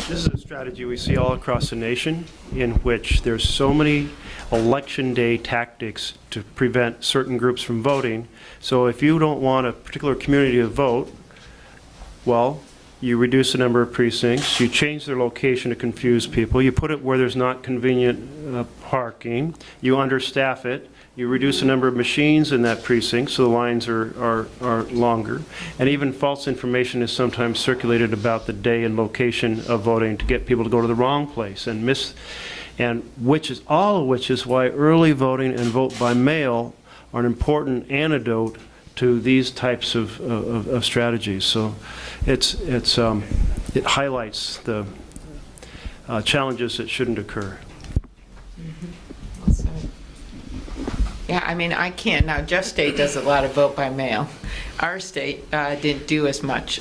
This is a strategy we see all across the nation in which there's so many election day tactics to prevent certain groups from voting. So if you don't want a particular community to vote, well, you reduce the number of precincts, you change their location to confuse people, you put it where there's not convenient parking, you understaff it, you reduce the number of machines in that precinct so the lines are longer, and even false information is sometimes circulated about the day and location of voting to get people to go to the wrong place and miss, and all of which is why early voting and vote by mail are an important antidote to these types of strategies. So it highlights the challenges that shouldn't occur. Well said. Yeah, I mean, I can't, now Jeff's state does a lot of vote by mail. Our state didn't do as much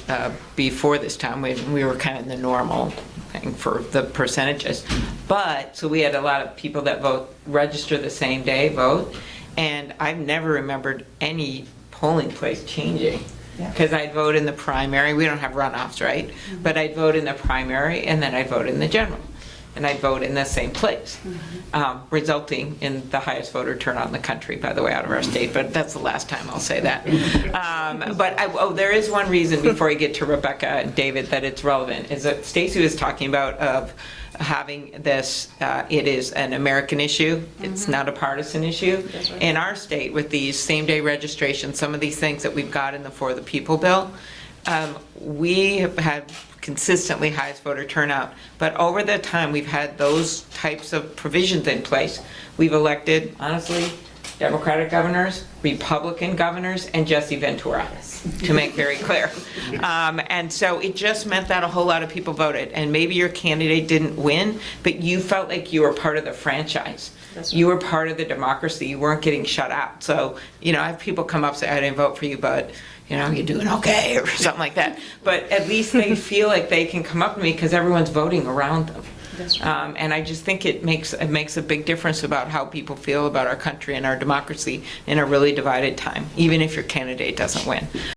before this time. We were kind of in the normal thing for the percentages. But, so we had a lot of people that register the same day, vote, and I've never remembered any polling place changing. Because I'd vote in the primary, we don't have runoffs, right? Mm-hmm. But I'd vote in the primary and then I'd vote in the general. And I'd vote in the same place, resulting in the highest voter turnout in the country, by the way, out of our state, but that's the last time I'll say that. But there is one reason before I get to Rebecca and David that it's relevant, is that Stacey was talking about of having this, it is an American issue, it's not a partisan issue. That's right. In our state, with these same-day registrations, some of these things that we've got in the For the People bill, we have had consistently highest voter turnout, but over the time we've had those types of provisions in place. We've elected, honestly, Democratic governors, Republican governors, and Jesse Ventura, to make very clear. And so it just meant that a whole lot of people voted, and maybe your candidate didn't win, but you felt like you were part of the franchise. Right. You were part of the democracy. You weren't getting shut out. So, you know, I have people come up and say, I didn't vote for you, but you know, you're doing okay, or something like that. But at least they feel like they can come up to me because everyone's voting around them. That's right. And I just think it makes a big difference about how people feel about our country and our democracy in a really divided time, even if your candidate doesn't win.